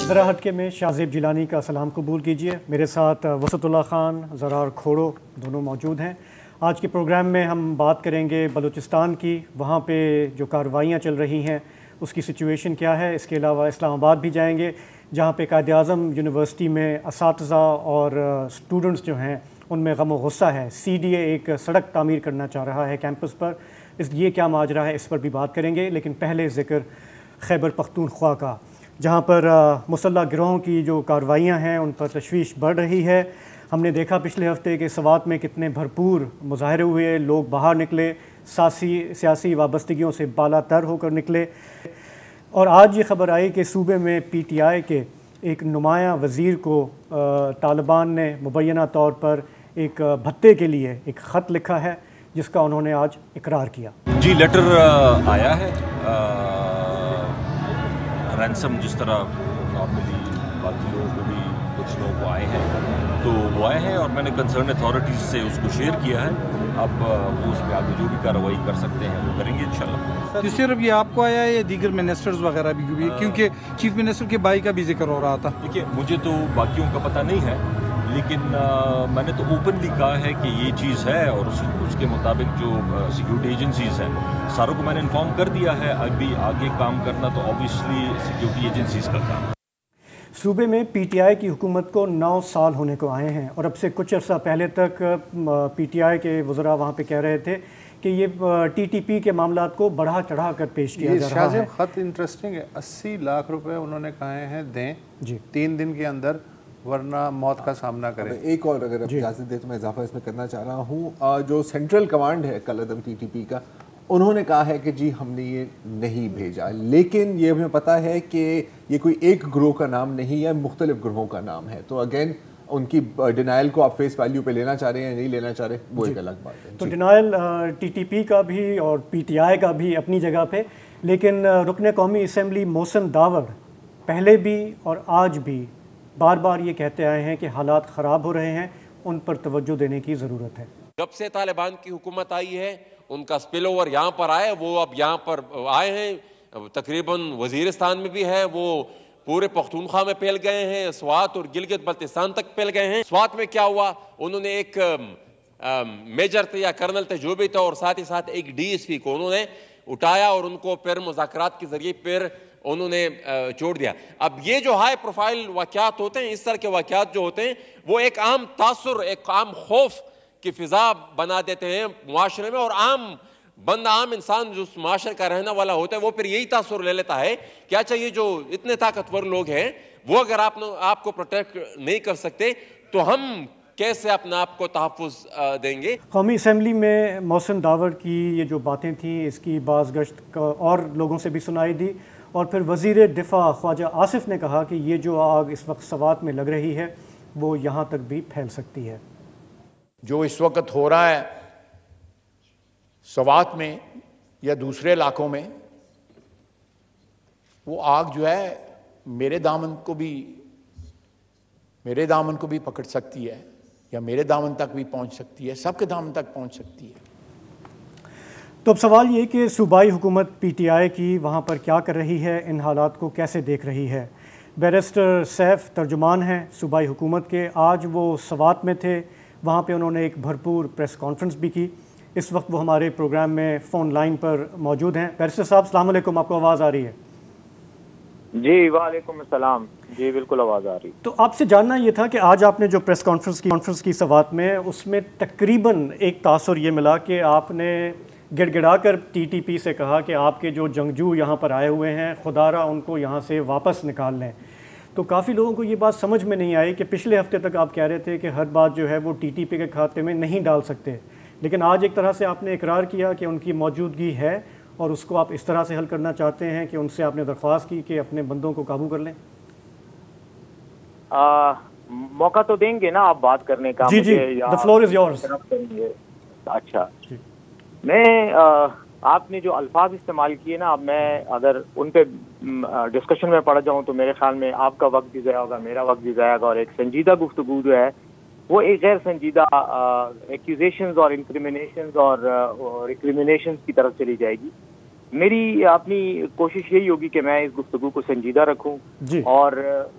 ذرا ہٹکے میں شاہزیب جیلانی کا سلام قبول کیجیے۔ میرے ساتھ وسط اللہ خان، زرار کھوڑو دونوں موجود ہیں۔ آج کے پروگرام میں ہم بات کریں گے بلوچستان کی، وہاں پہ جو کارروائیاں چل رہی ہیں اس کی سچویشن کیا ہے۔ اس کے علاوہ اسلام آباد بھی جائیں گے جہاں پہ قائد اعظم یونیورسٹی میں اساتذہ اور اسٹوڈنٹس جو ہیں ان میں غم و غصہ ہے۔ سی ڈی اے ایک سڑک تعمیر کرنا چاہ رہا ہے کیمپس پر، یہ کیا ماجرا ہے اس پر بھی بات کریں گے۔ لیکن پہلے ذکر خیبر پختونخوا کا، جہاں پر مسلح گروہوں کی جو کارروائیاں ہیں ان پر تشویش بڑھ رہی ہے۔ ہم نے دیکھا پچھلے ہفتے کہ سوات میں کتنے بھرپور مظاہرے ہوئے، لوگ باہر نکلے، سیاسی وابستگیوں سے بالا تر ہو کر نکلے۔ اور آج یہ خبر آئی کہ صوبے میں پی ٹی آئی کے ایک نمایاں وزیر کو طالبان نے مبینہ طور پر ایک بھتے کے لیے ایک خط لکھا ہے جس کا انہوں نے آج اقرار کیا۔ جی لیٹر آیا ہے، رینسم جس طرح نارملی باقی لوگوں کو بھی کچھ لوگ آئے ہیں تو وہ آئے ہیں، اور میں نے کنسرن اتھارٹیز سے اس کو شیئر کیا ہے۔ اب وہ اس پہ آگے جو بھی کارروائی کر سکتے ہیں وہ کریں گے انشاءاللہ۔ تو صرف یہ آپ کو آیا ہے یا دیگر منسٹرز وغیرہ بھی ہوئی؟ کیونکہ چیف منسٹر کے بھائی کا بھی ذکر ہو رہا تھا۔ دیکھیے مجھے تو باقیوں کا پتہ نہیں ہے، لیکن میں نے تو اوپنلی کہا ہے کہ یہ چیز ہے، اور اس کے مطابق جو سیکیورٹی ایجنسیز ہیں ساروں کو میں نے انفارم کر دیا ہے۔ ابھی آگے کام کرنا تو اوبیسلی سیکیورٹی ایجنسیز کا کام ہے۔ صوبے میں پی ٹی آئی کی حکومت کو 9 سال ہونے کو آئے ہیں، اور اب سے کچھ عرصہ پہلے تک پی ٹی آئی کے وزراء وہاں پہ کہہ رہے تھے کہ یہ ٹی ٹی پی کے معاملات کو بڑھا چڑھا کر پیش کیا جا رہا ہے۔ خط انٹرسٹنگ ہے، 80 لاکھ روپے انہوں نے کہے ہیں دیں 3 دن کے اندر، ورنہ موت کا سامنا کریں۔ ایک اور اگر آپ اجازت دیں تو میں اضافہ اس میں کرنا چاہ رہا ہوں۔ جو سینٹرل کمانڈ ہے کالعدم ٹی ٹی پی کا، انہوں نے کہا ہے کہ جی ہم نے یہ نہیں بھیجا، لیکن یہ ہمیں پتہ ہے کہ یہ کوئی ایک گروہ کا نام نہیں ہے، مختلف گروہوں کا نام ہے۔ تو اگین ان کی ڈینائل کو آپ فیس ویلیو پہ لینا چاہ رہے ہیں یا نہیں لینا چاہ رہے، وہ ایک الگ بات ہے۔ تو ڈینائل ٹی ٹی پی کا بھی اور پی ٹی آئی کا بھی اپنی جگہ پہ، لیکن رکن قومی اسمبلی محسن داوڑ پہلے بھی اور آج بھی بار بار یہ کہتے آئے ہیں کہ حالات خراب ہو رہے ہیں، ان پر توجہ دینے کی ضرورت ہے۔ جب سے طالبان کی حکومت آئی ہے ان کا سپل اوور یہاں پر آئے، وہ اب یہاں پر آئے ہیں، تقریباً وزیرستان میں بھی ہے، وہ پورے پختونخوا میں پھیل گئے ہیں، سوات اور گلگت بلتستان تک پھیل گئے ہیں۔ سوات میں کیا ہوا، انہوں نے ایک میجر تھا یا کرنل تھا جو بھی تھا، اور ساتھ ہی ساتھ ایک ڈی ایس پی کو انہوں نے اٹھایا اور ان کو پھر مذاکرات کے ذریعے پھر انہوں نے چھوڑ دیا۔ اب یہ جو ہائی پروفائل واقعات ہوتے ہیں، اس طرح کے واقعات جو ہوتے ہیں، وہ ایک عام تاثر، ایک عام خوف کی فضا بنا دیتے ہیں معاشرے میں، اور عام بندہ، عام انسان جو اس معاشرے کا رہنے والا ہوتا ہے وہ پھر یہی تاثر لے لیتا ہے کہ اچھا یہ جو اتنے طاقتور لوگ ہیں وہ اگر آپ کو پروٹیکٹ نہیں کر سکتے تو ہم کیسے اپنے آپ کو تحفظ دیں گے۔ قومی اسمبلی میں محسن داوڑ کی یہ جو باتیں تھیں، اس کی باز گشت اور لوگوں سے بھی سنائی دی، اور پھر وزیر دفاع خواجہ آصف نے کہا کہ یہ جو آگ اس وقت سوات میں لگ رہی ہے وہ یہاں تک بھی پھیل سکتی ہے۔ جو اس وقت ہو رہا ہے سوات میں یا دوسرے علاقوں میں، وہ آگ جو ہے میرے دامن کو بھی پکڑ سکتی ہے، یا میرے دامن تک بھی پہنچ سکتی ہے، سب کے دامن تک پہنچ سکتی ہے۔ تو اب سوال یہ کہ صوبائی حکومت پی ٹی آئی کی وہاں پر کیا کر رہی ہے، ان حالات کو کیسے دیکھ رہی ہے۔ بیرسٹر سیف ترجمان ہیں صوبائی حکومت کے، آج وہ سوات میں تھے، وہاں پہ انہوں نے ایک بھرپور پریس کانفرنس بھی کی۔ اس وقت وہ ہمارے پروگرام میں فون لائن پر موجود ہیں۔ بیرسٹر صاحب السلام علیکم، آپ کو آواز آ رہی ہے؟ جی وعلیکم السلام، جی بالکل آواز آ رہی۔ تو آپ سے جاننا یہ تھا کہ آج آپ نے جو پریس کانفرنس کی سوات میں، اس میں تقریباً ایک تاثر یہ ملا کہ آپ نے گڑ گڑا کر ٹی ٹی پی سے کہا کہ آپ کے جو جنگجو یہاں پر آئے ہوئے ہیں خدا را ان کو یہاں سے واپس نکال لیں۔ تو کافی لوگوں کو یہ بات سمجھ میں نہیں آئی کہ پچھلے ہفتے تک آپ کہہ رہے تھے کہ ہر بات جو ہے وہ ٹی ٹی پی کے کھاتے میں نہیں ڈال سکتے، لیکن آج ایک طرح سے آپ نے اقرار کیا کہ ان کی موجودگی ہے، اور اس کو آپ اس طرح سے حل کرنا چاہتے ہیں کہ ان سے آپ نے درخواست کی کہ اپنے بندوں کو قابو کر لیں۔ موقع تو دیں گے نا آپ بات کرنے کا؟ جی the floor is yours۔ اچھا، میں آپ نے جو الفاظ استعمال کیے نا، اب میں اگر ان پہ ڈسکشن میں پڑ جاؤں تو میرے خیال میں آپ کا وقت بھی ضائع ہوگا، میرا وقت بھی ضائع ہوگا، اور ایک سنجیدہ گفتگو جو ہے وہ ایک غیر سنجیدہ ایکیوزیشنز اور انکریمنیشنز اور ریکریمنیشنز کی طرف چلی جائے گی۔ میری اپنی کوشش یہی ہوگی کہ میں اس گفتگو کو سنجیدہ رکھوں اور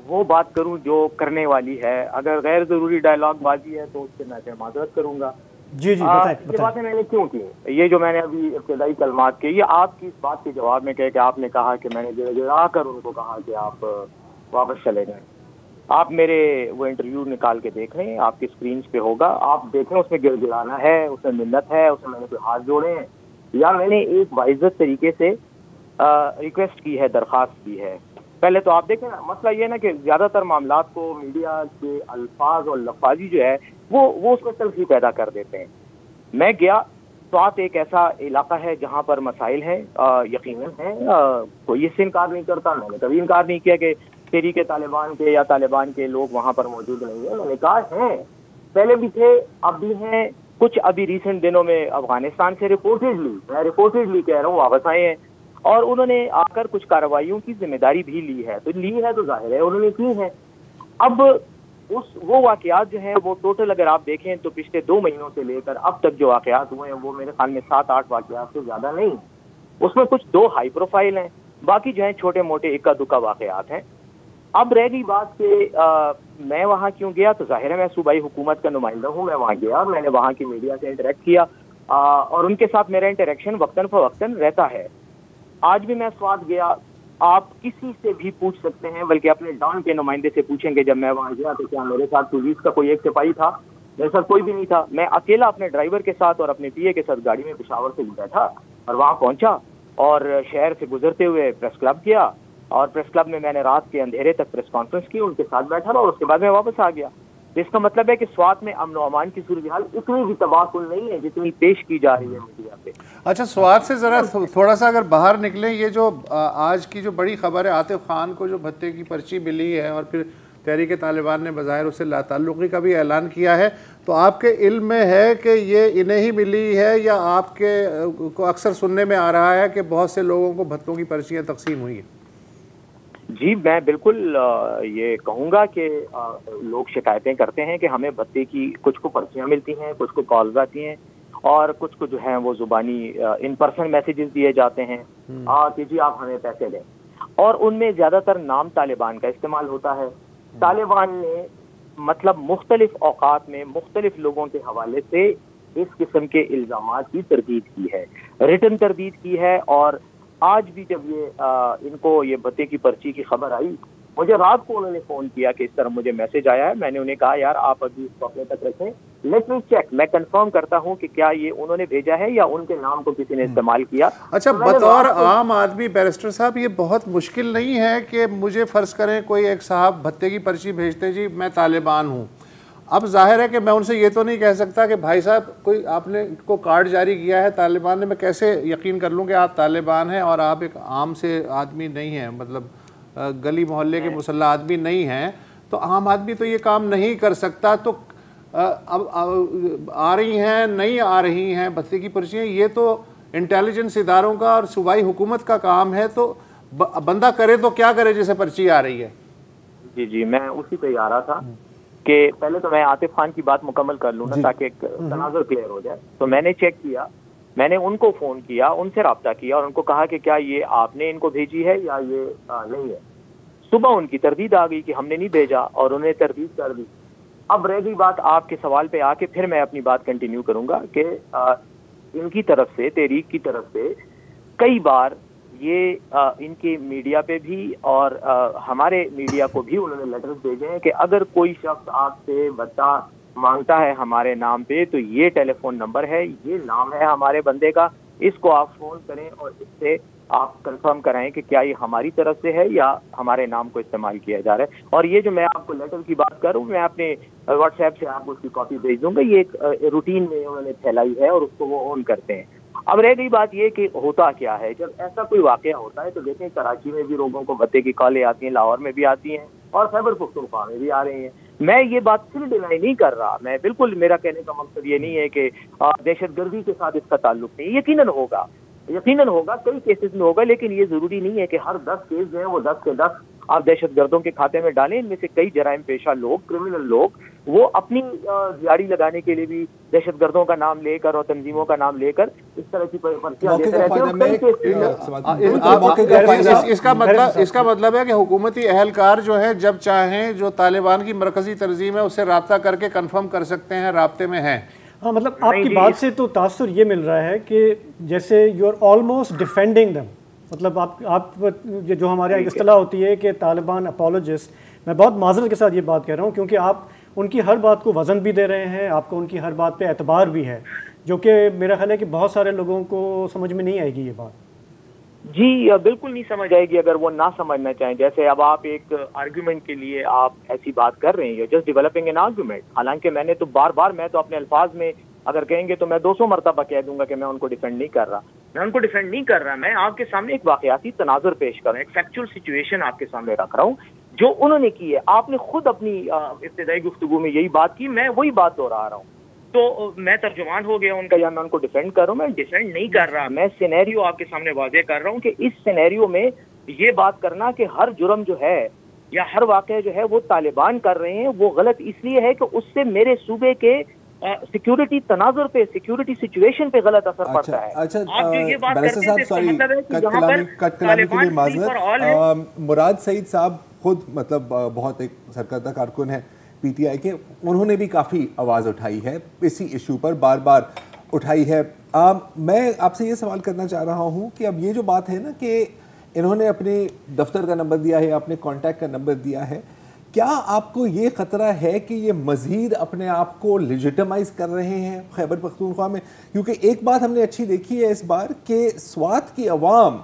وہ بات کروں جو کرنے والی ہے. اگر غیر ضروری ڈائلاگ بازی ہے تو اس سے میں معذرت کروں گا. جی یہ باتیں میں نے کیوں کی, یہ جو میں نے ابھی ابتدائی کلمات کے, یہ آپ کی اس بات کے جواب میں کہ آپ نے کہا کہ میں نے گڑا کر ان کو کہا کہ آپ واپس چلے جائیں. آپ میرے وہ انٹرویو نکال کے دیکھ لیں, آپ کی اسکرینز پہ ہوگا, آپ دیکھیں اس میں گڑ گڑانا ہے, اس میں منت ہے, اس میں نے کوئی ہاتھ جوڑے ہیں, یا میں نے ایک باعزت طریقے سے ریکویسٹ کی ہے, درخواست کی ہے. پہلے تو آپ دیکھیں نا, مسئلہ یہ ہے نا کہ زیادہ تر معاملات کو میڈیا کے الفاظ اور لفاظی جو ہے وہ اس میں تلخی پیدا کر دیتے ہیں. میں گیا سوات ایک ایسا علاقہ ہے جہاں پر مسائل ہیں, یقیناً ہیں, کوئی اس سے انکار نہیں کرتا. میں نے کبھی انکار نہیں کیا کہ تحریک طالبان کے یا طالبان کے لوگ وہاں پر موجود نہیں ہیں. میں نے کہا ہیں, پہلے بھی تھے, اب بھی ہیں. کچھ ابھی ریسنٹ دنوں میں افغانستان سے رپورٹڈلی کہہ رہا ہوں واپس آئے ہیں, اور انہوں نے آ کر کچھ کارروائیوں کی ذمہ داری بھی لی ہے. تو ظاہر ہے انہوں نے کی ہے. اب وہ واقعات جو ہیں وہ ٹوٹل اگر آپ دیکھیں تو پچھلے 2 مہینوں سے لے کر اب تک جو واقعات ہوئے ہیں وہ میرے خیال میں 7-8 واقعات سے زیادہ نہیں. اس میں کچھ 2 ہائی پروفائل ہیں, باقی جو ہیں چھوٹے موٹے اکا دکا واقعات ہیں. اب رہ گئی بات کہ میں وہاں کیوں گیا, تو ظاہر ہے میں صوبائی حکومت کا نمائندہ ہوں. میں وہاں گیا, میں نے وہاں کی میڈیا سے انٹریکٹ کیا, اور ان کے ساتھ میرا انٹریکشن وقتاً فوقتاً رہتا ہے. آج بھی میں سوات گیا, آپ کسی سے بھی پوچھ سکتے ہیں, بلکہ اپنے ڈان کے نمائندے سے پوچھیں گے جب میں وہاں گیا تو کیا میرے ساتھ پولیس کا کوئی ایک سپاہی تھا؟ میرے ساتھ کوئی بھی نہیں تھا. میں اکیلا اپنے ڈرائیور کے ساتھ اور اپنے پی اے کے ساتھ گاڑی میں پشاور سے بیٹھا اور وہاں پہنچا, اور شہر سے گزرتے ہوئے پریس کلب کیا, اور پریس کلب میں نے رات کے اندھیرے تک پریس کانفرنس کی, ان کے ساتھ بیٹھا رہا, اور اس کے بعد میں واپس آ گیا. اس کا مطلب ہے کہ سوات میں امن و امان کی صورتحال اتنی بھی تباہ کن نہیں ہے جتنی پیش کی جا رہی ہے میڈیا پہ. اچھا, سوات سے ذرا تھوڑا سا اگر باہر نکلیں, یہ جو آج کی جو بڑی خبر ہے, عاطف خان کو جو بھتے کی پرچی ملی ہے اور پھر تحریک طالبان نے بظاہر اسے لا تعلقی کا بھی اعلان کیا ہے, تو آپ کے علم میں ہے کہ یہ انہیں ہی ملی ہے, یا آپ کے کو اکثر سننے میں آ رہا ہے کہ بہت سے لوگوں کو بھتوں کی پرچیاں تقسیم ہوئی ہیں؟ جی, میں بالکل یہ کہوں گا کہ لوگ شکایتیں کرتے ہیں کہ ہمیں بھتے کی کچھ کو پرچیاں ملتی ہیں, کچھ کو کالز آتی ہیں, اور کچھ کو جو ہیں وہ زبانی ان پرسن میسیجز دیے جاتے ہیں کہ جی آپ ہمیں پیسے دیں, اور ان میں زیادہ تر نام طالبان کا استعمال ہوتا ہے. طالبان نے مطلب مختلف اوقات میں مختلف لوگوں کے حوالے سے اس قسم کے الزامات کی تردید کی ہے, ریٹن تردید کی ہے. اور آج بھی جب یہ ان کو یہ بھتے کی پرچی کی خبر آئی, مجھے رات کو انہوں نے فون کیا کہ اس طرح مجھے میسج آیا ہے. میں نے انہیں کہا یار آپ ابھی اس کو اپنے تک رکھیں, لیٹ می چیک, میں کنفرم کرتا ہوں کہ کیا یہ انہوں نے بھیجا ہے یا ان کے نام کو کسی نے استعمال کیا. اچھا, بطور عام آدمی بیرسٹر صاحب یہ بہت مشکل نہیں ہے کہ مجھے فرض کریں کوئی ایک صاحب بھتے کی پرچی بھیجتے, جی میں طالبان ہوں, اب ظاہر ہے کہ میں ان سے یہ تو نہیں کہہ سکتا کہ بھائی صاحب کوئی آپ نے کو کارڈ جاری کیا ہے طالبان نے, میں کیسے یقین کر لوں کہ آپ طالبان ہیں اور آپ ایک عام سے آدمی نہیں ہیں, مطلب گلی محلے کے مسلح آدمی نہیں ہیں, تو عام آدمی تو یہ کام نہیں کر سکتا. تو اب آ رہی ہیں نہیں آ رہی ہیں بھتے کی پرچیاں, یہ تو انٹیلیجنس اداروں کا اور صوبائی حکومت کا کام ہے, تو بندہ کرے تو کیا کرے جیسے پرچی آ رہی ہے. جی, میں اسی پہ آ رہا تھا کہ پہلے تو میں عاطف خان کی بات مکمل کر لوں نا تاکہ ایک تناظر کلیئر ہو جائے. تو میں نے چیک کیا, میں نے ان کو فون کیا, ان سے رابطہ کیا اور ان کو کہا کہ کیا یہ آپ نے ان کو بھیجی ہے یا یہ نہیں ہے. صبح ان کی تردید آ گئی کہ ہم نے نہیں بھیجا, اور انہیں تردید کر دی. اب رہ گئی بات آپ کے سوال پہ آ کے, پھر میں اپنی بات کنٹینیو کروں گا کہ ان کی طرف سے, تحریک کی طرف سے کئی بار یہ ان کے میڈیا پہ بھی اور ہمارے میڈیا کو بھی انہوں نے لیٹرز بھیجے ہیں کہ اگر کوئی شخص آپ سے بتا مانگتا ہے ہمارے نام پہ تو یہ ٹیلی فون نمبر ہے, یہ نام ہے ہمارے بندے کا, اس کو آپ فون کریں اور اس سے آپ کنفرم کرائیں کہ کیا یہ ہماری طرف سے ہے یا ہمارے نام کو استعمال کیا جا رہا ہے. اور یہ جو میں آپ کو لیٹر کی بات کروں, میں اپنے واٹس ایپ سے آپ کو اس کی کاپی بھیج دوں گا. یہ ایک روٹین میں انہوں نے پھیلائی ہے اور اس کو وہ آن کرتے ہیں. اب رہ گئی بات یہ کہ ہوتا کیا ہے جب ایسا کوئی واقعہ ہوتا ہے, تو دیکھیں کراچی میں بھی لوگوں کو بھتے کی کالیں آتی ہیں, لاہور میں بھی آتی ہیں, اور خیبر پختونخوا میں بھی آ رہی ہیں. میں یہ بات صرف ڈینائی نہیں کر رہا, میں بالکل, میرا کہنے کا مقصد یہ نہیں ہے کہ دہشت گردی کے ساتھ اس کا تعلق نہیں. یقیناً ہوگا, کئی کیسز میں ہوگا, لیکن یہ ضروری نہیں ہے کہ ہر 10 کیس جو ہیں وہ 10 کے 10 آپ دہشت گردوں کے کھاتے میں ڈالیں. ان میں سے کئی جرائم پیشہ لوگ, کرمنل لوگ, وہ اپنی دیہڑی لگانے کے لیے بھی دہشت گردوں کا نام لے کر اور تنظیموں کا نام لے کر اس طرح کی پرچیاں دیتے رہتے ہیں. اس کا مطلب ہے کہ حکومتی اہلکار جو ہے جب چاہیں جو طالبان کی مرکزی تنظیم ہے اس سے رابطہ کر کے کنفرم کر سکتے ہیں, رابطے میں ہیں. ہاں مطلب آپ کی بات سے تو تاثر یہ مل رہا ہے کہ جیسے یو آر آلموسٹ ڈیفینڈنگ دم, مطلب آپ جو ہمارے یہاں اصطلاح ہوتی ہے کہ طالبان اپولوجسٹ, میں بہت معذرت کے ساتھ یہ بات کہہ رہا ہوں کیونکہ آپ ان کی ہر بات کو وزن بھی دے رہے ہیں, آپ کو ان کی ہر بات پہ اعتبار بھی ہے, جو کہ میرا خیال ہے کہ بہت سارے لوگوں کو سمجھ میں نہیں آئے گی یہ بات. جی بالکل نہیں سمجھ آئے گی اگر وہ نہ سمجھنا چاہیں. جیسے اب آپ ایک آرگیومنٹ کے لیے آپ ایسی بات کر رہے ہیں, جسٹ ڈیولپنگ این آرگیومنٹ. حالانکہ میں نے تو بار میں تو اپنے الفاظ میں اگر کہیں گے تو میں 200 مرتبہ کہہ دوں گا کہ میں ان کو ڈیفینڈ نہیں کر رہا. میں ان کو ڈیفینڈ نہیں کر رہا, میں آپ کے سامنے ایک واقعاتی تناظر پیش کر رہا ہوں, ایک فیکچوئل سچویشن آپ کے سامنے رکھ رہا ہوں جو انہوں نے کی ہے. آپ نے خود اپنی ابتدائی گفتگو میں یہی بات کی, میں وہی بات دہرا رہا ہوں. تو میں ترجمان ہو گیا ان کا, یا میں ان کو ڈیفینڈ کر رہا ہوں؟ میں ڈیفینڈ نہیں کر رہا, میں سینیریو آپ کے سامنے واضح کر رہا ہوں کہ اس سینیریو میں یہ بات کرنا کہ ہر جرم جو ہے یا ہر واقعہ جو ہے وہ طالبان کر رہے ہیں, وہ غلط اس لیے ہے کہ اس سے میرے صوبے کے سیکیورٹی تناظر پہ, سیکیورٹی سچویشن پہ غلط اثر پڑتا ہے. آپ جو یہ بات کرتے ہیں اس کا مطلب ہے کہ یہاں پر طالبان مراد سعید صاحب خود مطلب بہت ایک سرکردہ کارکن ہے پی ٹی آئی کے, انہوں نے بھی کافی آواز اٹھائی ہے اسی ایشو پر, بار بار اٹھائی ہے. میں آپ سے یہ سوال کرنا چاہ رہا ہوں کہ اب یہ جو بات ہے نا کہ انہوں نے اپنے دفتر کا نمبر دیا ہے, اپنے کانٹیکٹ کا نمبر دیا ہے, کیا آپ کو یہ خطرہ ہے کہ یہ مزید اپنے آپ کو لیجیٹمائز کر رہے ہیں خیبر پختونخوا میں؟ کیونکہ ایک بات ہم نے اچھی دیکھی ہے اس بار کہ سوات کی عوام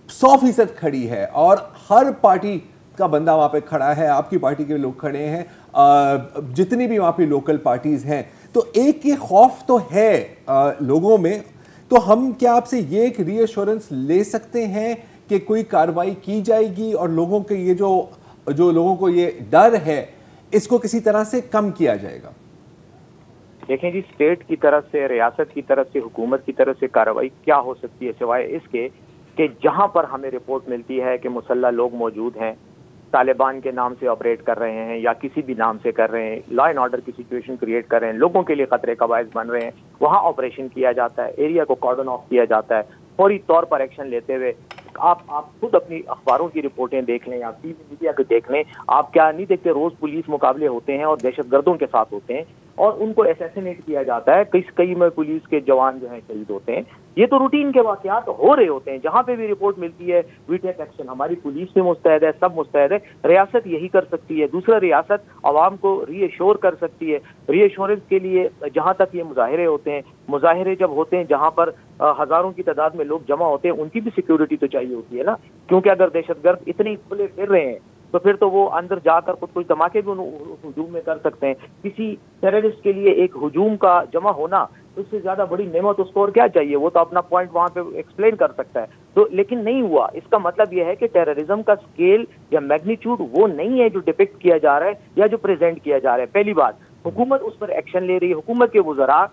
100% کھڑی ہے اور ہر پارٹی کا بندہ وہاں پہ کھڑا ہے, آپ کی پارٹی کے لوگ کھڑے ہیں, جتنی بھی وہاں پہ لوکل پارٹیز ہیں, تو ایک یہ خوف تو ہے لوگوں میں. تو ہم کیا آپ سے یہ ایک ری ایشورنس لے سکتے ہیں کہ کوئی کارروائی کی جائے گی اور لوگوں کے یہ جو لوگوں کو یہ ڈر ہے اس کو کسی طرح سے کم کیا جائے گا؟ دیکھیں جی, اسٹیٹ کی طرف سے, ریاست کی طرف سے, حکومت کی طرف سے کارروائی کیا ہو سکتی ہے سوائے اس کے کہ جہاں پر ہمیں رپورٹ ملتی ہے کہ مسلح لوگ موجود ہیں, طالبان کے نام سے آپریٹ کر رہے ہیں یا کسی بھی نام سے کر رہے ہیں, لا اینڈ آرڈر کی سچویشن کریٹ کر رہے ہیں, لوگوں کے لیے خطرے کا باعث بن رہے ہیں, وہاں آپریشن کیا جاتا ہے, ایریا کو کارڈن آف کیا جاتا ہے, فوری طور پر ایکشن لیتے ہوئے. آپ خود اپنی اخباروں کی رپورٹیں دیکھ لیں یا ٹی وی میڈیا کو دیکھ لیں, آپ کیا نہیں دیکھتے روز پولیس مقابلے ہوتے ہیں اور دہشت گردوں کے ساتھ ہوتے ہیں اور ان کو اسیسینیٹ کیا جاتا ہے, کئی میں پولیس کے جوان جو ہیں شہید ہوتے ہیں. یہ تو روٹین کے واقعات ہو رہے ہوتے ہیں. جہاں پہ بھی رپورٹ ملتی ہے وی ٹیک ایکشن, ہماری پولیس بھی مستعد ہے, سب مستعد ہے. ریاست یہی کر سکتی ہے, دوسرا ریاست عوام کو ری ایشور کر سکتی ہے. ری ایشورنس کے لیے جہاں تک یہ مظاہرے ہوتے ہیں, مظاہرے جب ہوتے ہیں جہاں پر ہزاروں کی تعداد میں لوگ جمع ہوتے ہیں, ان کی بھی سیکیورٹی تو چاہیے ہوتی ہے نا, کیونکہ اگر دہشت گرد اتنے کھلے پھر رہے ہیں تو پھر تو وہ اندر جا کر خود کوئی دھماکے بھی ہجوم میں کر سکتے ہیں. کسی ٹیررسٹ کے لیے ایک ہجوم کا جمع ہونا, اس سے زیادہ بڑی نعمت اس کو اور کیا چاہیے؟ وہ تو اپنا پوائنٹ وہاں پہ ایکسپلین کر سکتا ہے. تو لیکن نہیں ہوا. اس کا مطلب یہ ہے کہ ٹیررزم کا سکیل یا میگنیچیوڈ وہ نہیں ہے جو ڈپکٹ کیا جا رہا ہے یا جو پریزنٹ کیا جا رہا ہے. پہلی بات, حکومت اس پر ایکشن لے رہی ہے, حکومت کے وزراء,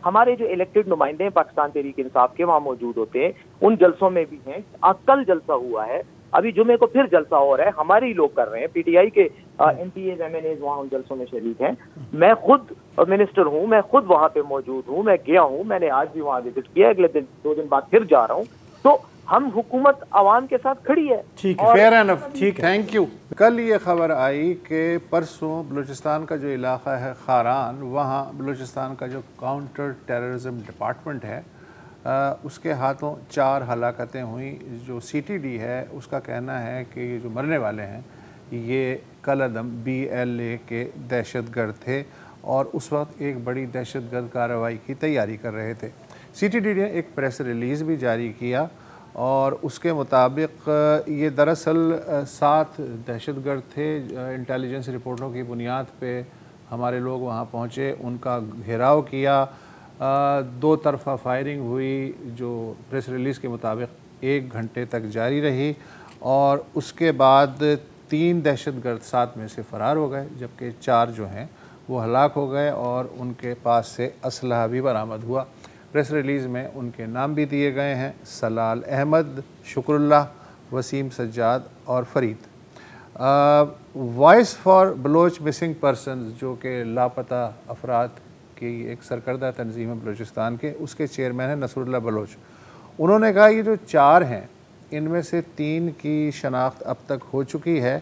ہمارے جو الیکٹڈ نمائندے ہیں پاکستان تحریک انصاف کے, وہاں موجود ہوتے ہیں, ان جلسوں میں بھی ہیں. کل جلسہ ہوا ہے, ابھی جمعے کو پھر جلسہ ہو رہا ہے, ہمارے ہی لوگ کر رہے ہیں, پی ٹی آئی کے M P As M N As وہاں ان جلسوں میں شریک ہیں. میں خود منسٹر ہوں, میں خود وہاں پہ موجود ہوں, میں گیا ہوں, میں نے آج بھی وہاں وزٹ کیا, اگلے دن 2 دن بعد پھر جا رہا ہوں. تو ہم حکومت عوام کے ساتھ کھڑی ہے. فیئر اینف, ٹھیک ہے, تھینک یو. کل یہ خبر آئی کہ پرسوں بلوچستان کا جو علاقہ ہے خاران, وہاں بلوچستان کا جو کاؤنٹر ٹیررزم ڈپارٹمنٹ ہے اس کے ہاتھوں 4 ہلاکتیں ہوئیں. جو سی ٹی ڈی ہے اس کا کہنا ہے کہ یہ جو مرنے والے ہیں یہ کالعدم BLA کے دہشت گرد تھے اور اس وقت ایک بڑی دہشت گرد کارروائی کی تیاری کر رہے تھے. سی ٹی ڈی نے ایک پریس ریلیز بھی جاری کیا اور اس کے مطابق یہ دراصل 7 دہشت گرد تھے. انٹیلیجنس رپورٹوں کی بنیاد پہ ہمارے لوگ وہاں پہنچے, ان کا گھیراؤ کیا, 2 طرفہ فائرنگ ہوئی جو پریس ریلیز کے مطابق 1 گھنٹے تک جاری رہی اور اس کے بعد 3 دہشت گرد 7 میں سے فرار ہو گئے, جبکہ 4 جو ہیں وہ ہلاک ہو گئے اور ان کے پاس سے اسلحہ بھی برآمد ہوا. پریس ریلیز میں ان کے نام بھی دیے گئے ہیں, سلال احمد, شکر اللہ, وسیم سجاد اور Farid. Voice for Baloch missing persons جو کہ لاپتہ افراد کی ایک سرکردہ تنظیم ہے بلوچستان کے، اس کے چیئرمین ہیں نصر اللہ بلوچ. انہوں نے کہا یہ جو 4 ہیں ان میں سے 3 کی شناخت اب تک ہو چکی ہے.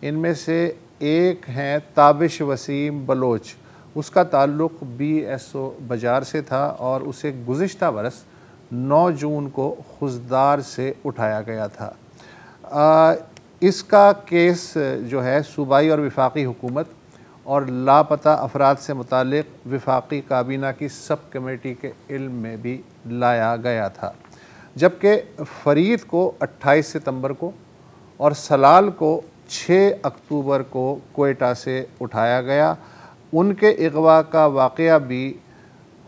ان میں سے ایک ہیں تابش وسیم بلوچ، اس کا تعلق BSO بجار سے تھا اور اسے گزشتہ برس 9 جون کو خزدار سے اٹھایا گیا تھا. اس کا کیس جو ہے صوبائی اور وفاقی حکومت اور لاپتہ افراد سے متعلق وفاقی کابینہ کی سب کمیٹی کے علم میں بھی لایا گیا تھا، جبکہ فرید کو 28 ستمبر کو اور سلال کو 6 اکتوبر کو کوئٹہ سے اٹھایا گیا. ان کے اغوا کا واقعہ بھی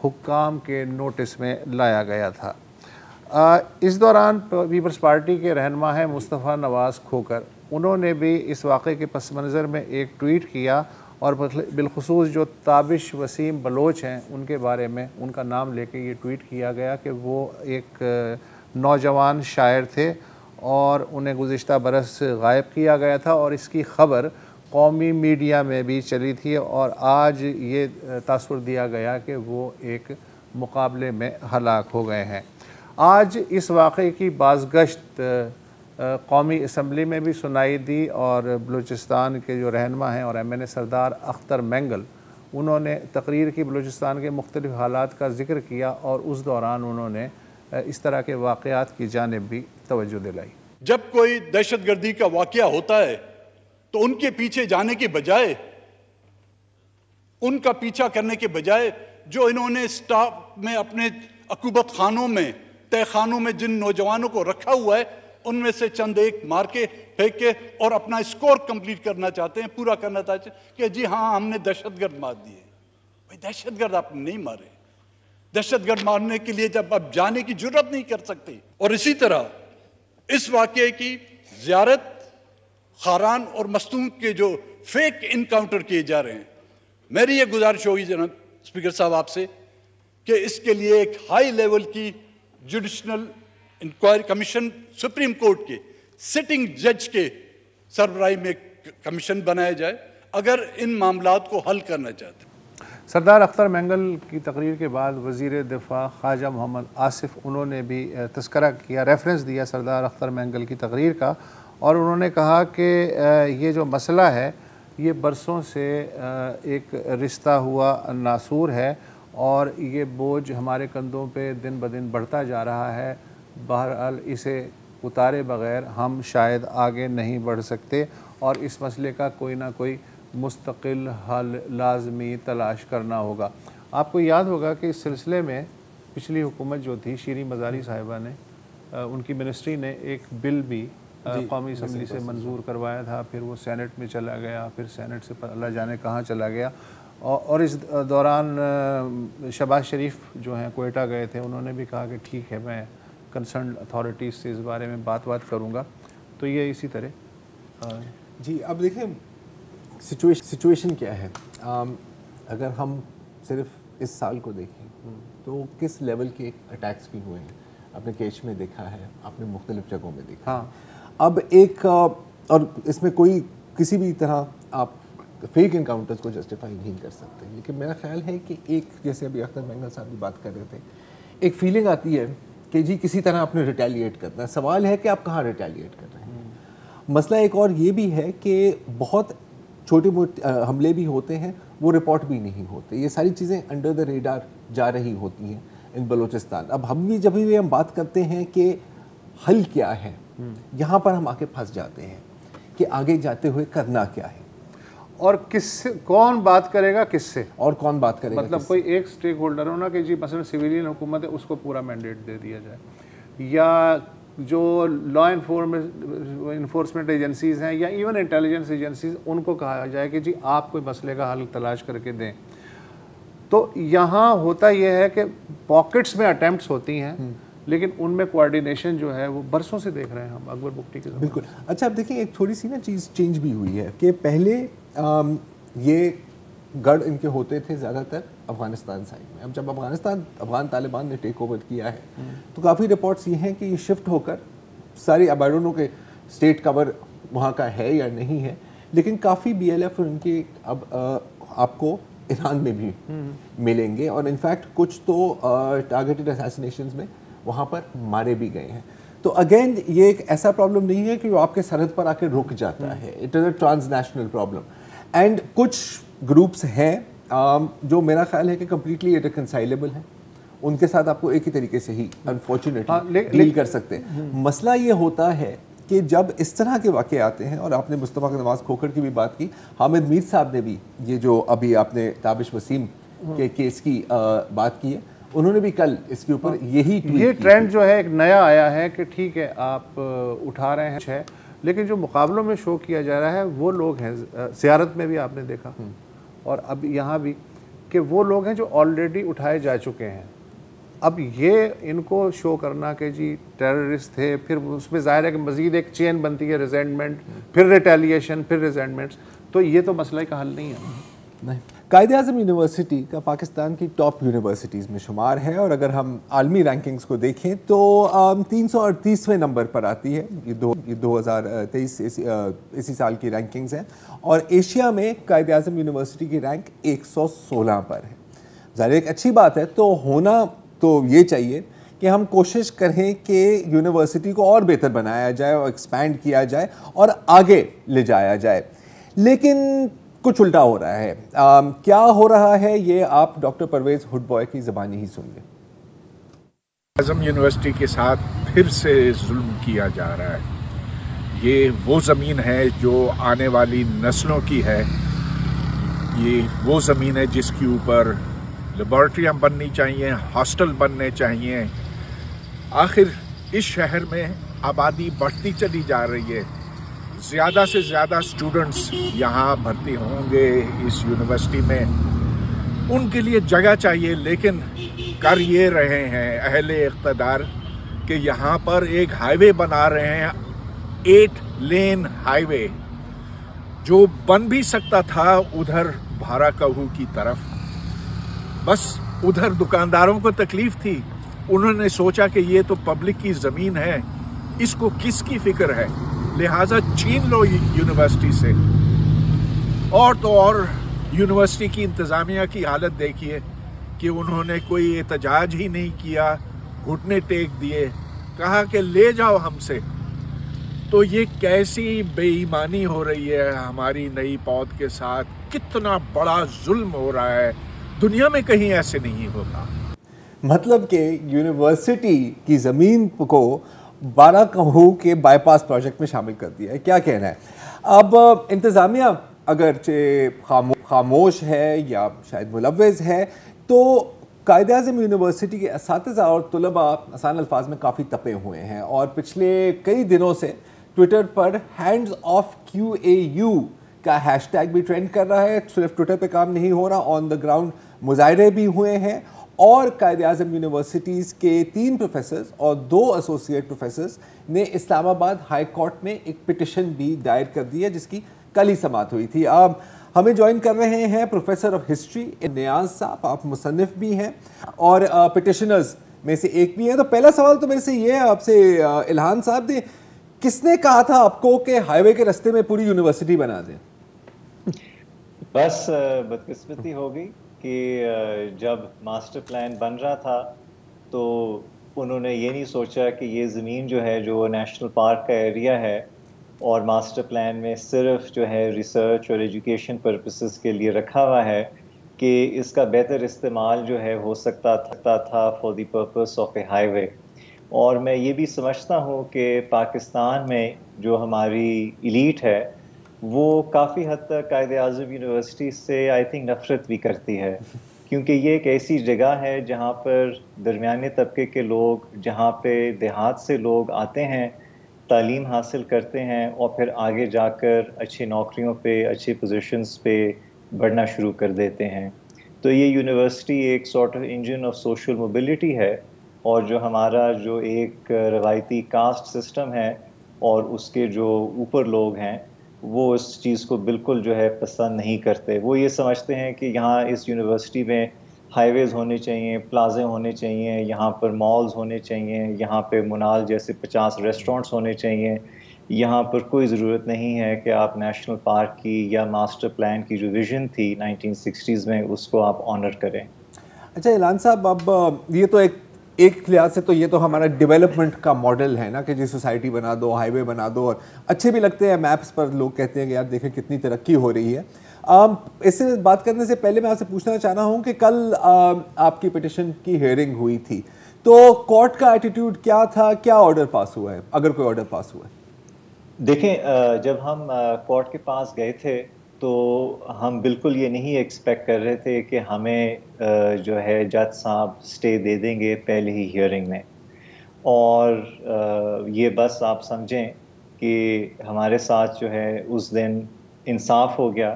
حکام کے نوٹس میں لایا گیا تھا. اس دوران پیپلز پارٹی کے رہنما ہیں مصطفیٰ نواز کھوکر، انہوں نے بھی اس واقعے کے پس منظر میں ایک ٹویٹ کیا اور بالخصوص جو تابش وسیم بلوچ ہیں ان کے بارے میں ان کا نام لے کے یہ ٹویٹ کیا گیا کہ وہ ایک نوجوان شاعر تھے اور انہیں گزشتہ برس غائب کیا گیا تھا، اور اس کی خبر قومی میڈیا میں بھی چلی تھی اور آج یہ تاثر دیا گیا کہ وہ ایک مقابلے میں ہلاک ہو گئے ہیں. آج اس واقعے کی بازگشت قومی اسمبلی میں بھی سنائی دی اور بلوچستان کے جو رہنما ہیں اور MNA سردار اختر مینگل، انہوں نے تقریر کی، بلوچستان کے مختلف حالات کا ذکر کیا اور اس دوران انہوں نے اس طرح کے واقعات کی جانب بھی توجہ دلائی. جب کوئی دہشت گردی کا واقعہ ہوتا ہے تو ان کے پیچھے جانے کے بجائے، ان کا پیچھا کرنے کے بجائے، جو انہوں نے سٹاف میں اپنے عقوبت خانوں میں، تہ خانوں میں جن نوجوانوں کو رکھا ہوا ہے، ان میں سے چند ایک مار کے پھینک کے اور اپنا اسکور کمپلیٹ کرنا چاہتے ہیں، پورا کرنا چاہتے ہیں کہ جی ہاں ہم نے دہشت گرد مار دیے. بھائی دہشت گرد آپ نے نہیں مارے. دہشت گرد مارنے کے لیے جب آپ جانے کی جرت نہیں کر سکتے. اور اسی طرح اس واقعے کی زیارت خاران اور مستون کے جو فیک انکاؤنٹر کیے جا رہے ہیں، میری یہ گزارش ہوگی جناب اسپیکر صاحب آپ سے کہ اس کے لیے ایک ہائی لیول کی judicial inquiry commission supreme court کے سٹنگ جج کے سربراہی میں کمیشن بنایا جائے اگر ان معاملات کو حل کرنا چاہتے ہیں. سردار اختر مینگل کی تقریر کے بعد وزیر دفاع خواجہ محمد آصف انہوں نے بھی تذکرہ کیا، ریفرنس دیا سردار اختر مینگل کی تقریر کا، اور انہوں نے کہا کہ یہ جو مسئلہ ہے یہ برسوں سے ایک رشتہ ہوا ناسور ہے اور یہ بوجھ ہمارے کندھوں پہ دن بدن بڑھتا جا رہا ہے. بہرحال اسے اتارے بغیر ہم شاید آگے نہیں بڑھ سکتے اور اس مسئلے کا کوئی نہ کوئی مستقل حل لازمی تلاش کرنا ہوگا. آپ کو یاد ہوگا کہ اس سلسلے میں پچھلی حکومت جو تھی شیریں مزاری صاحبہ نے، ان کی منسٹری نے ایک بل بھی قومی اسمبلی سے منظور کروایا تھا، پھر وہ سینٹ میں چلا گیا، پھر سینٹ سے اللہ جانے کہاں چلا گیا. اور اس دوران شہباز شریف جو ہیں کوئٹہ گئے تھے، انہوں نے بھی کہا کہ ٹھیک ہے میں کنسرنڈ اتھارٹیز سے اس بارے میں بات کروں گا. تو یہ اسی طرح جی اب دیکھیں سچویشن کیا ہے. اگر ہم صرف اس سال کو دیکھیں تو کس لیول کے اٹیکس بھی ہوئے ہیں. آپ نے کیچ میں دیکھا ہے، آپ نے مختلف جگہوں میں دیکھا. اب ایک اور اس میں کوئی کسی بھی طرح آپ فیک انکاؤنٹرز کو جسٹیفائی نہیں کر سکتے، لیکن میرا خیال ہے کہ ایک جیسے ابھی اختر مینگل صاحب بھی بات کر رہے تھے، ایک فیلنگ آتی ہے کہ جی کسی طرح آپ نے ریٹیلیٹ کرنا ہے. سوال ہے کہ آپ کہاں ریٹیلیٹ کر رہے ہیں. مسئلہ ایک اور یہ بھی ہے کہ بہت چھوٹے موٹے حملے بھی ہوتے ہیں، وہ رپورٹ بھی نہیں ہوتے. یہ ساری چیزیں انڈر دا ریڈار جا رہی ہوتی ہیں ان بلوچستان. اب ہم بھی جب بھی ہم بات کرتے ہیں کہ حل کیا ہے، یہاں پر ہم آ کے پھنس جاتے ہیں کہ آگے جاتے ہوئے کرنا کیا ہے اور کس سے کون بات کرے گا، کس سے اور کون بات کرے گا. مطلب کوئی ایک سٹیک ہولڈر ہونا کہ جی مثلا سویلین حکومت ہے اس کو پورا مینڈیٹ دے دیا جائے، یا جو لا انفورسمنٹ ایجنسیز ہیں یا ایون انٹیلیجنس ایجنسیز ان کو کہا جائے کہ جی آپ کوئی مسئلے کا حل تلاش کر کے دیں. تو یہاں ہوتا یہ ہے کہ پاکٹس میں اٹیمپٹس ہوتی ہیں لیکن ان میں کوارڈینیشن جو ہے وہ برسوں سے دیکھ رہے ہیں ہم اکبر بگٹی کے. بالکل. اچھا اب دیکھیں ایک تھوڑی سی نا چیز چینج بھی ہوئی ہے کہ پہلے یہ گڑھ ان کے ہوتے تھے زیادہ تر افغانستان سائڈ میں. اب جب افغان طالبان نے ٹیک اوور کیا ہے تو کافی رپورٹس یہ ہیں کہ یہ شفٹ ہو کر ساری ابائڈونوں کے اسٹیٹ کور وہاں کا ہے یا نہیں ہے، لیکن کافی بی ایل ایف ان کے اب آپ کو ایران میں بھی ملیں گے، اور انفیکٹ کچھ تو ٹارگیٹڈ اساسینیشنز میں وہاں پر مارے بھی گئے ہیں. تو اگین یہ ایک ایسا پرابلم نہیں ہے کہ وہ آپ کے سرحد پر آ کے رک جاتا ہے، it is a transnational problem. And کچھ گروپس ہیں جو میرا خیال ہے کہ کمپلیٹلی ریکنسائلیبل ہیں، ان کے ساتھ آپ کو ایک ہی طریقے سے ہی انفارچونیٹلی ڈیل کر سکتے ہیں. مسئلہ یہ ہوتا ہے کہ جب اس طرح کے واقعے آتے ہیں، اور آپ نے مصطفیٰ نواز کھوکھر کی بھی بات کی، حامد میر صاحب نے بھی یہ جو ابھی آپ نے تابش وسیم کے کیس کی بات کی ہے، انہوں نے بھی کل اس کے اوپر یہی یہ ٹرینڈ جو ہے ایک نیا آیا ہے کہ ٹھیک ہے آپ اٹھا رہے ہیں، لیکن جو مقابلوں میں شو کیا جا رہا ہے وہ لوگ ہیں، زیارت میں بھی آپ نے دیکھا اور اب یہاں بھی، کہ وہ لوگ ہیں جو آلریڈی اٹھائے جا چکے ہیں. اب یہ ان کو شو کرنا کہ جی ٹیررسٹ تھے، پھر اس میں ظاہر ہے کہ مزید ایک چین بنتی ہے، ریزینٹمنٹ، پھر ریٹیلیشن، پھر ریزینٹمنٹس، تو یہ تو مسئلہ کا حل نہیں ہے. نہیں. قائد اعظم یونیورسٹی کا پاکستان کی ٹاپ یونیورسٹیز میں شمار ہے، اور اگر ہم عالمی رینکنگز کو دیکھیں تو 338ویں نمبر پر آتی ہے. یہ 2023 اسی سال کی رینکنگز ہیں، اور ایشیا میں قائد اعظم یونیورسٹی کی رینک 116 پر ہے. ظاہر ایک اچھی بات ہے، تو ہونا تو یہ چاہیے کہ ہم کوشش کریں کہ یونیورسٹی کو اور بہتر بنایا جائے اور ایکسپینڈ کیا جائے اور آگے لے جایا جائے، لیکن کچھ الٹا ہو رہا ہے. کیا ہو رہا ہے یہ آپ ڈاکٹر پرویز ہڈ بوائے کی زبانی ہی سن لیں. اعظم یونیورسٹی کے ساتھ پھر سے ظلم کیا جا رہا ہے. یہ وہ زمین ہے جو آنے والی نسلوں کی ہے، یہ وہ زمین ہے جس کے اوپر لیبارٹریاں بننی چاہیے، ہاسٹل بننے چاہیے. آخر اس شہر میں آبادی بڑھتی چلی جا رہی ہے، زیادہ سے زیادہ اسٹوڈنٹس یہاں بھرتی ہوں گے اس یونیورسٹی میں، ان کے لیے جگہ چاہیے. لیکن کر یہ رہے ہیں اہل اقتدار کہ یہاں پر ایک ہائی وے بنا رہے ہیں، 8 لین ہائی وے، جو بن بھی سکتا تھا ادھر بھارا کہو کی طرف. بس ادھر دکانداروں کو تکلیف تھی، انہوں نے سوچا کہ یہ تو پبلک کی زمین ہے، اس کو کس کی فکر ہے، لہٰذا چھین لو یونیورسٹی سے. اور تو اور یونیورسٹی کی انتظامیہ کی حالت دیکھیے کہ انہوں نے کوئی احتجاج ہی نہیں کیا، گھٹنے ٹیک دیے، کہا کہ لے جاؤ ہم سے. تو یہ کیسی بے ایمانی ہو رہی ہے ہماری نئی پود کے ساتھ، کتنا بڑا ظلم ہو رہا ہے، دنیا میں کہیں ایسے نہیں ہوتا. مطلب کہ یونیورسٹی کی زمین کو بارہ کہو کے بائی پاس پروجیکٹ میں شامل کر دیا ہے. کیا کہنا ہے؟ اب انتظامیہ اگرچہ خاموش ہے یا شاید ملوث ہے، تو قائد اعظم یونیورسٹی کے اساتذہ اور طلباء آسان الفاظ میں کافی تپے ہوئے ہیں، اور پچھلے کئی دنوں سے Twitter per hands of QAU کا ہیش ٹیگ بھی ٹرینڈ کر رہا ہے. صرف ٹویٹر پہ کام نہیں ہو رہا، آن دا گراؤنڈ مظاہرے بھی ہوئے ہیں، اور قائد اعظم یونیورسٹیز کے 3 پروفیسرز اور 2 ایسوسیٹ پروفیسرز نے اسلام آباد ہائی کورٹ میں ایک پٹیشن بھی دائر کر دی ہے، جس کی کل ہی سماعت ہوئی تھی. ہمیں جوائن کر رہے ہیں پروفیسر آف ہسٹری نیاز صاحب، آپ مصنف بھی ہیں اور پٹیشنرز میں سے ایک بھی ہیں. تو پہلا سوال تو میرے سے یہ ہے آپ سے الہان صاحب، دے کس نے کہا تھا آپ کو کہ ہائی وے کے رستے میں پوری یونیورسٹی بنا دیں؟ بس بدقسمتی ہو گئی کہ جب ماسٹر پلان بن رہا تھا تو انہوں نے یہ نہیں سوچا کہ یہ زمین جو ہے، جو نیشنل پارک کا ایریا ہے، اور ماسٹر پلان میں صرف جو ہے ریسرچ اور ایجوکیشن پرپسز کے لیے رکھا ہوا ہے، کہ اس کا بہتر استعمال جو ہے ہو سکتا تھا for the purpose of a highway. اور میں یہ بھی سمجھتا ہوں کہ پاکستان میں جو ہماری ایلیٹ ہے وہ کافی حد تک قائد اعظم یونیورسٹی سے آئی تھنک نفرت بھی کرتی ہے، کیونکہ یہ ایک ایسی جگہ ہے جہاں پر درمیانے طبقے کے لوگ، جہاں پہ دیہات سے لوگ آتے ہیں، تعلیم حاصل کرتے ہیں، اور پھر آگے جا کر اچھی نوکریوں پہ، اچھی پوزیشنز پہ بڑھنا شروع کر دیتے ہیں. تو یہ یونیورسٹی ایک sort of engine of social mobility ہے، اور جو ہمارا جو ایک روایتی کاسٹ سسٹم ہے اور اس کے جو اوپر لوگ ہیں، وہ اس چیز کو بالکل جو ہے پسند نہیں کرتے. وہ یہ سمجھتے ہیں کہ یہاں اس یونیورسٹی میں ہائی ویز ہونے چاہیے، پلازے ہونے چاہیے، یہاں پر مالز ہونے چاہیے، یہاں پہ منال جیسے 50 ریسٹورنٹس ہونے چاہیے. یہاں پر کوئی ضرورت نہیں ہے کہ آپ نیشنل پارک کی یا ماسٹر پلان کی جو ویژن تھی 1960s میں اس کو آپ آنر کریں. اچھا اعلان صاحب، اب یہ تو ایک لحاظ سے تو یہ تو ہمارا ڈیولپمنٹ کا ماڈل ہے نا کہ جی سوسائٹی بنا دو، ہائی وے بنا دو، اور اچھے بھی لگتے ہیں میپس پر، لوگ کہتے ہیں کہ یار دیکھیں کتنی ترقی ہو رہی ہے. اس سے بات کرنے سے پہلے میں آپ سے پوچھنا چاہ رہا ہوں کہ کل آپ کی پٹیشن کی ہیئرنگ ہوئی تھی، تو کورٹ کا ایٹیٹیوڈ کیا تھا؟ کیا آرڈر پاس ہوا ہے، اگر کوئی آرڈر پاس ہوا ہے؟ دیکھیں جب ہم کورٹ کے پاس گئے تھے تو ہم بالکل یہ نہیں ایکسپیکٹ کر رہے تھے کہ ہمیں جو ہے جج صاحب سٹے دے دیں گے پہلے ہی ہیئرنگ میں، اور یہ بس آپ سمجھیں کہ ہمارے ساتھ جو ہے اس دن انصاف ہو گیا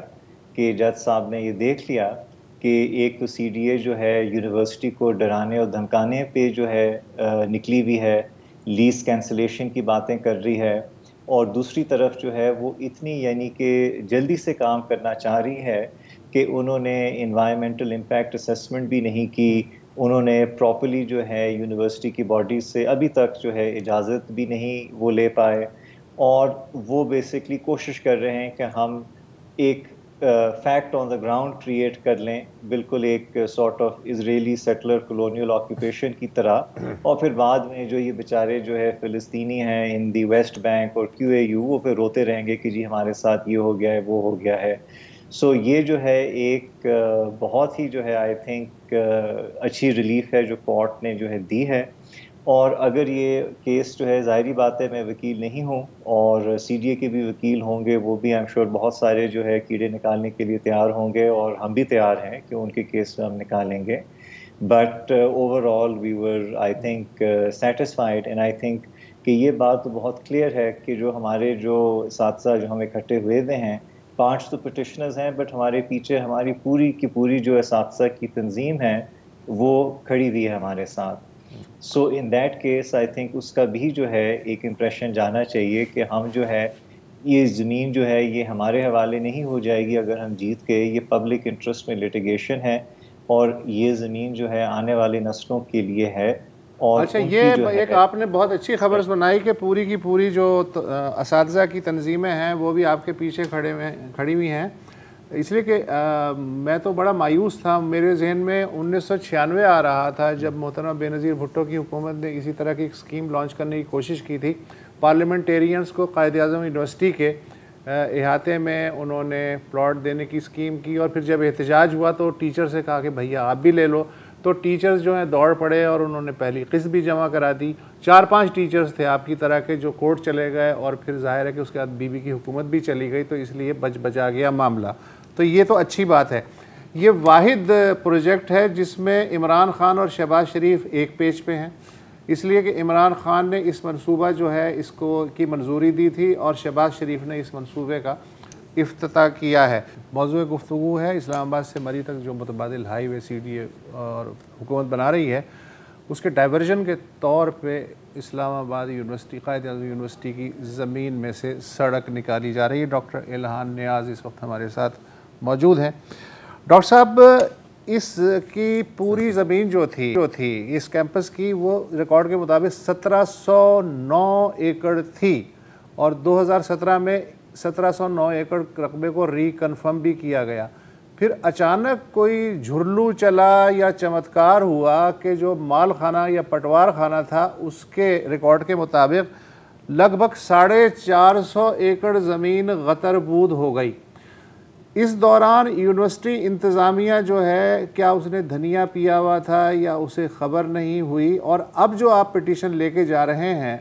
کہ جج صاحب نے یہ دیکھ لیا کہ ایک تو سی ڈی اے جو ہے یونیورسٹی کو ڈرانے اور دھمکانے پہ جو ہے نکلی ہوئی ہے، لیز کینسلیشن کی باتیں کر رہی ہے، اور دوسری طرف جو ہے وہ اتنی یعنی کہ جلدی سے کام کرنا چاہ رہی ہے کہ انہوں نے انوائرمنٹل امپیکٹ اسیسمنٹ بھی نہیں کی، انہوں نے پراپرلی جو ہے یونیورسٹی کی باڈیز سے ابھی تک جو ہے اجازت بھی نہیں وہ لے پائے، اور وہ بیسکلی کوشش کر رہے ہیں کہ ہم ایک fact on the ground create کر لیں، بالکل ایک sort of Israeli settler colonial occupation کی طرح، اور پھر بعد میں جو یہ بیچارے جو ہے فلسطینی ہیں ان دی ویسٹ بینک اور کیو اے یو، وہ پھر روتے رہیں گے کہ جی ہمارے ساتھ یہ ہو گیا ہے وہ ہو گیا ہے. سو یہ جو ہے ایک بہت ہی جو ہے آئی تھنک اچھی ریلیف ہے جو کورٹ نے جو ہے دی ہے. اور اگر یہ کیس جو ہے ظاہری بات ہے میں وکیل نہیں ہوں اور سی ڈی اے کے بھی وکیل ہوں گے، وہ بھی آئی ایم شیور بہت سارے جو ہے کیڑے نکالنے کے لیے تیار ہوں گے، اور ہم بھی تیار ہیں کہ ان کے کیس ہم نکالیں گے. But overall we were I think satisfied, and I think کہ یہ بات تو بہت کلیئر ہے کہ جو ہمارے جو اساتذہ جو ہم اکٹھے ہوئے ہوئے ہیں، 5 تو پٹیشنرز ہیں، بٹ ہمارے پیچھے ہماری پوری کی پوری جو اساتذہ کی تنظیم ہے وہ کھڑی ہوئی ہے ہمارے ساتھ. So in that case I think اس کا بھی جو ہے ایک امپریشن جانا چاہیے کہ ہم جو ہے یہ زمین جو ہے یہ ہمارے حوالے نہیں ہو جائے گی اگر ہم جیت گئے. یہ پبلک انٹرسٹ میں لٹیگیشن ہے اور یہ زمین جو ہے آنے والے نسلوں کے لیے ہے. اور اچھا یہ ایک آپ نے بہت اچھی خبر سنائی کہ پوری کی پوری جو اساتذہ کی تنظیمیں ہیں وہ بھی آپ کے پیچھے کھڑی ہوئی ہیں، اس لیے کہ میں تو بڑا مایوس تھا. میرے ذہن میں 1996 آ رہا تھا جب محترمہ بے نظیر بھٹو کی حکومت نے اسی طرح کی ایک اسکیم لانچ کرنے کی کوشش کی تھی. پارلیمنٹیرینز کو قائد اعظم یونیورسٹی کے احاطے میں انہوں نے پلاٹ دینے کی اسکیم کی، اور پھر جب احتجاج ہوا تو ٹیچر سے کہا کہ بھیا آپ بھی لے لو. تو ٹیچرز جو ہیں دوڑ پڑے اور انہوں نے پہلی قسط بھی جمع کرا دی. 4-5 ٹیچرز تھے آپ کی طرح کے جو کورٹ چلے گئے، اور پھر ظاہر ہے کہ اس کے بعد بی بی کی حکومت بھی چلی گئی، تو اس لیے بچا گیا معاملہ. تو یہ تو اچھی بات ہے. یہ واحد پروجیکٹ ہے جس میں عمران خان اور شہباز شریف ایک پیج پہ ہیں، اس لیے کہ عمران خان نے اس منصوبہ جو ہے اس کو کی منظوری دی تھی اور شہباز شریف نے اس منصوبے کا افتتاح کیا ہے. موضوع گفتگو ہے اسلام آباد سے مری تک جو متبادل ہائی وے سی ڈی اے اور حکومت بنا رہی ہے، اس کے ڈائیورژن کے طور پہ اسلام آباد یونیورسٹی، قائد اعظم یونیورسٹی کی زمین میں سے سڑک نکالی جا رہی ہے. ڈاکٹر الہان نیاز اس وقت ہمارے ساتھ موجود ہیں. ڈاکٹر صاحب اس کی پوری زمین جو تھی اس کیمپس کی، وہ ریکارڈ کے مطابق 1709 ایکڑ تھی، اور 2017 میں 1709 ایکڑ رقبے کو ری کنفرم بھی کیا گیا. پھر اچانک کوئی جھرلو چلا یا چمتکار ہوا کہ جو مال خانہ یا پٹوار خانہ تھا اس کے ریکارڈ کے مطابق لگ بھگ 450 ایکڑ زمین غتر بود ہو گئی. اس دوران یونیورسٹی انتظامیہ جو ہے کیا اس نے دھنیا پیا ہوا تھا یا اسے خبر نہیں ہوئی؟ اور اب جو آپ پٹیشن لے کے جا رہے ہیں،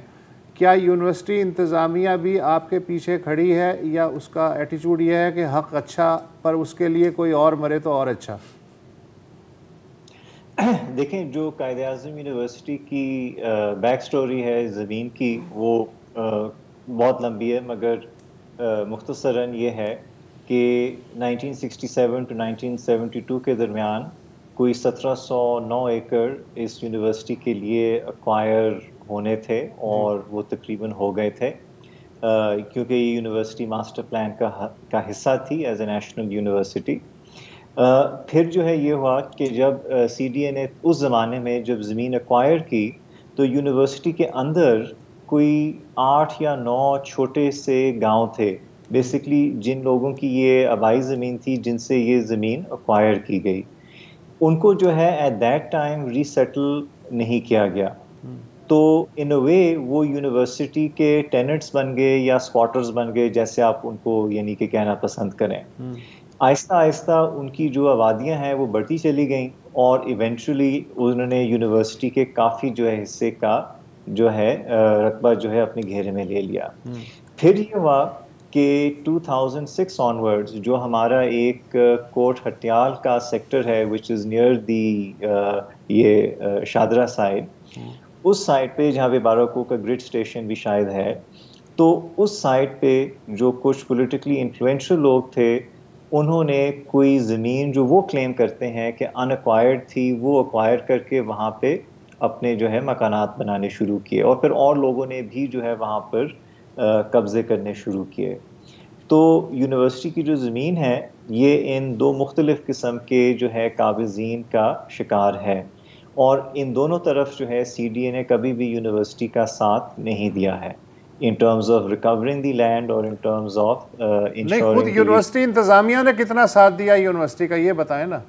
کیا یونیورسٹی انتظامیہ بھی آپ کے پیچھے کھڑی ہے یا اس کا ایٹیچیوڈ یہ ہے کہ حق اچھا پر اس کے لیے کوئی اور مرے تو اور اچھا؟ دیکھیں جو قائد اعظم یونیورسٹی کی بیک سٹوری ہے زمین کی وہ بہت لمبی ہے، مگر مختصراً یہ ہے کہ 1967 to 1972 کے درمیان کوئی 1709 ایکڑ اس یونیورسٹی کے لیے ایکوائر ہونے تھے، اور وہ تقریباً ہو گئے تھے کیونکہ یہ یونیورسٹی ماسٹر پلان کا حصہ تھی ایز اے نیشنل یونیورسٹی. پھر جو ہے یہ ہوا کہ جب سی ڈی اے نے اس زمانے میں جب زمین ایکوائر کی تو یونیورسٹی کے اندر کوئی 8 یا 9 چھوٹے سے گاؤں تھے بیسکلی جن لوگوں کی یہ آبائی زمین تھی جن سے یہ زمین ایکوائر کی گئی. ان کو جو ہے at that time resettle نہیں کیا گیا. تو ان اے وے وہ یونیورسٹی کے ٹیننٹس بن گئے یا اسکواٹرز بن گئے, جیسے آپ ان کو یعنی کہ کہنا پسند کریں. آہستہ آہستہ ان کی جو آبادیاں ہیں وہ بڑھتی چلی گئیں اور ایونچولی انہوں نے یونیورسٹی کے کافی جو ہے حصے کا جو ہے رقبہ جو ہے اپنے گھیرے میں لے لیا. پھر یہ ہوا کہ 2006 آنورڈز جو ہمارا ایک کوٹ ہٹیال کا سیکٹر ہے وچ از نیئر دی یہ شادرہ سائڈ, اس سائڈ پہ جہاں پہ باراکو کا گرڈ اسٹیشن بھی شاید ہے, تو اس سائڈ پہ جو کچھ پولیٹیکلی انفلوئنشل لوگ تھے انہوں نے کوئی زمین جو وہ کلیم کرتے ہیں کہ ان ایکوائرڈ تھی وہ ایکوائر کر کے وہاں پہ اپنے جو ہے مکانات بنانے شروع کیے, اور پھر اور لوگوں نے بھی جو ہے وہاں پر قبضے کرنے شروع کیے. تو یونیورسٹی کی جو زمین ہے یہ ان دو مختلف قسم کے جو ہے قابضین کا شکار ہے, اور ان دونوں طرف جو ہے سی ڈی اے نے کبھی بھی یونیورسٹی کا ساتھ نہیں دیا ہے in terms of recovering the land or in terms of ensuring. نہیں, خود یونیورسٹی انتظامیہ نے کتنا ساتھ دیا یونیورسٹی کا یہ بتائیں نا.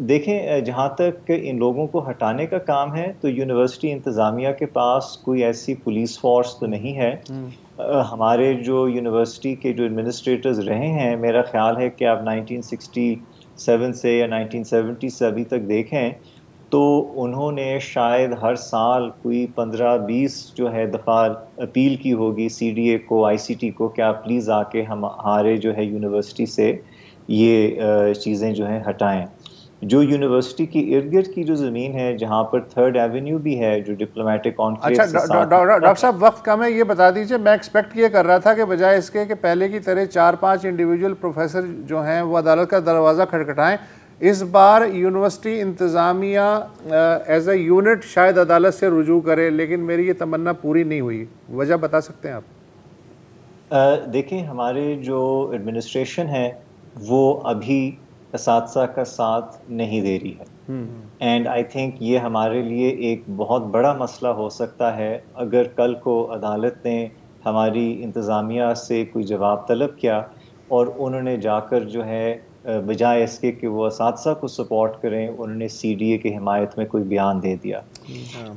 دیکھیں جہاں تک ان لوگوں کو ہٹانے کا کام ہے تو یونیورسٹی انتظامیہ کے پاس کوئی ایسی پولیس فورس تو نہیں ہے. ہمارے جو یونیورسٹی کے جو ایڈمنسٹریٹرز رہے ہیں, میرا خیال ہے کہ آپ 1967 سے یا 1970 سے ابھی تک دیکھیں تو انہوں نے شاید ہر سال کوئی 15-20 جو ہے دفعہ اپیل کی ہوگی سی ڈی اے کو, آئی سی ٹی کو, کہ آپ پلیز آ کے ہمارے جو ہے یونیورسٹی سے یہ چیزیں جو ہیں ہٹائیں. جو یونیورسٹی کی ارد گرد کی جو زمین ہے جہاں پر 3rd ایونیو بھی ہے جو ڈپلومیٹک کانکلیو سے ساتھ. اچھا ڈاکٹر صاحب وقت کم ہے, یہ بتا دیجئے, میں ایکسپیکٹ یہ کر رہا تھا کہ بجائے اس کے کہ پہلے کی طرح 4-5 انڈیویجول پروفیسر جو ہیں وہ عدالت کا دروازہ کھٹکھٹائیں, اس بار یونیورسٹی انتظامیہ ایز اے یونٹ شاید عدالت سے رجوع کرے, لیکن میری یہ تمنا پوری نہیں ہوئی. وجہ بتا سکتے ہیں آپ؟ دیکھیں ہمارے جو ایڈمنسٹریشن ہے وہ ابھی اساتذہ کا ساتھ نہیں دے رہی ہے, اینڈ آئی تھنک یہ ہمارے لیے ایک بہت بڑا مسئلہ ہو سکتا ہے اگر کل کو عدالت نے ہماری انتظامیہ سے کوئی جواب طلب کیا اور انہوں نے جا کر جو ہے بجائے اس کے کہ وہ اساتذہ کو سپورٹ کریں انہوں نے سی ڈی اے کی حمایت میں کوئی بیان دے دیا.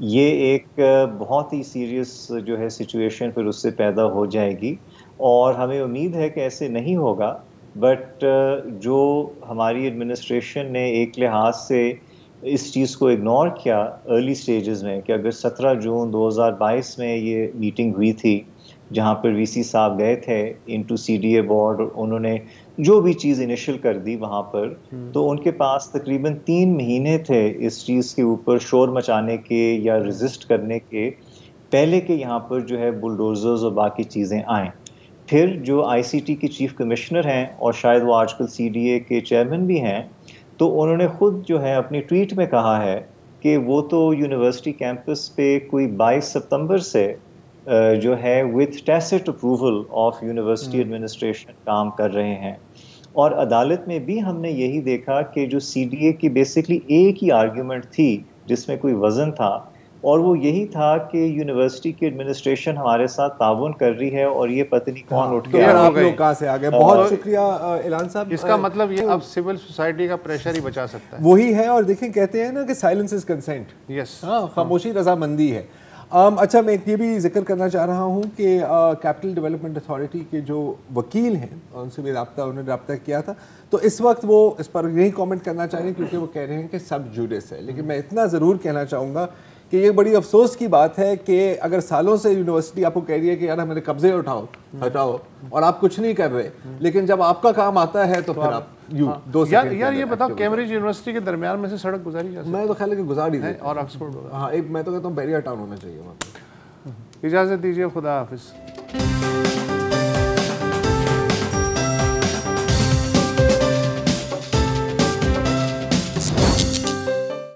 یہ ایک بہت ہی سیریس جو ہے سچویشن پھر اس سے پیدا ہو جائے گی, اور ہمیں امید ہے کہ ایسے نہیں ہوگا. بٹ جو ہماری ایڈمنسٹریشن نے ایک لحاظ سے اس چیز کو اگنور کیا ارلی سٹیجز میں, کہ اگر 17 جون 2022 میں یہ میٹنگ ہوئی تھی جہاں پر وی سی صاحب گئے تھے into C D A board, اور انہوں نے جو بھی چیز انیشل کر دی وہاں پر, تو ان کے پاس تقریباً 3 مہینے تھے اس چیز کے اوپر شور مچانے کے یا ریزسٹ کرنے کے, پہلے کہ یہاں پر جو ہے بلڈوزرز اور باقی چیزیں آئیں. پھر جو آئی سی ٹی کے چیف کمشنر ہیں اور شاید وہ آج کل سی ڈی اے کے چیئرمین بھی ہیں, تو انہوں نے خود جو ہے اپنی ٹویٹ میں کہا ہے کہ وہ تو یونیورسٹی کیمپس پہ کوئی 22 ستمبر سے جو ہے with test approval of university administration کام کر رہے ہیں. اور عدالت میں بھی ہم نے یہی دیکھا کہ جو سی ڈی اے کی بیسکلی ایک ہی آرگیومنٹ تھی جس میں کوئی وزن تھا, اور وہ یہی تھا کہ یونیورسٹی کی ایڈمنسٹریشن ہمارے ساتھ تعاون کر رہی ہے, اور یہ پتہ نہیں کون اٹھ کے آپ لوگ کہاں سے آ گئے. بہت شکریہ اعلان صاحب. اس کا مطلب یہ اب سول سوسائٹی کا پریشر ہی بچا سکتا ہے. وہی ہے, اور دیکھیں کہتے ہیں نا کہ سائلنس از کنسینٹ. یس, ہاں, خاموشی رضامندی ہے. اچھا, میں یہ بھی ذکر کرنا چاہ رہا ہوں کہ کیپٹل ڈیولپمنٹ اتھارٹی کے جو وکیل ہیں ان سے بھی انہوں نے رابطہ کیا تھا, تو اس وقت وہ اس پر نہیں کامنٹ کرنا چاہ رہے ہیں کیونکہ وہ کہہ رہے ہیں کہ سب جوڈس ہے. لیکن میں اتنا ضرور کہنا چاہوں گا کہ یہ بڑی افسوس کی بات ہے کہ اگر سالوں سے یونیورسٹی آپ کو کہہ رہی ہے کہ یار ہمارے قبضے ہٹاؤ اور آپ کچھ نہیں کر رہے, لیکن جب آپ کا کام آتا ہے تو پھر آپ یار یہ بتاؤ, کیمبرج یونیورسٹی کے درمیان میں سے سڑک گزاری جا سکتی ہے؟ میں تو خیال ہے کہ گزار ہی اور آکسفورڈ. ہاں, میں تو کہتا ہوں بیریا ٹاؤن ہونا چاہیے وہاں پہ. اجازت دیجیے, خدا حافظ.